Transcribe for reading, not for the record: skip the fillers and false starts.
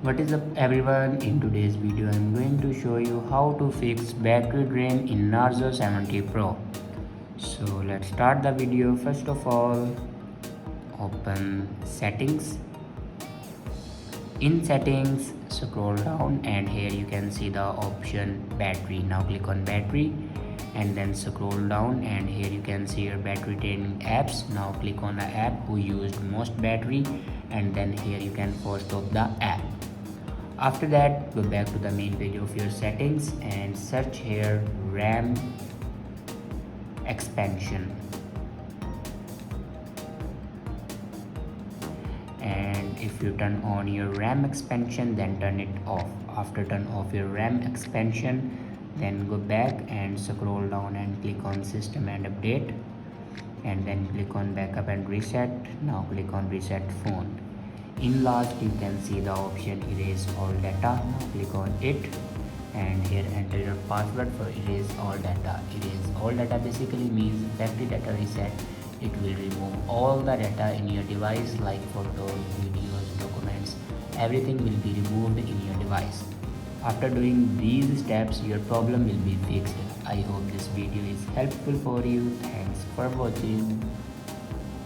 What is up everyone, in today's video I am going to show you how to fix battery drain in Narzo 70 Pro. So let's start the video. First of all, open settings. In settings, scroll down and here you can see the option battery. Now click on battery and then scroll down and here you can see your battery draining apps. Now click on the app who used most battery and then here you can force stop the app. After that, go back to the main page of your settings and search here RAM expansion. And if you turn on your RAM expansion, then turn it off. After turn off your RAM expansion, then go back and scroll down and click on system and update and then click on backup and reset. Now click on reset phone. In last you can see the option erase all data. Now click on it and here enter your password for erase all data. Erase all data basically means factory data reset. It will remove all the data in your device like photos, videos, documents. Everything will be removed in your device. After doing these steps, your problem will be fixed. I hope this video is helpful for you. Thanks for watching.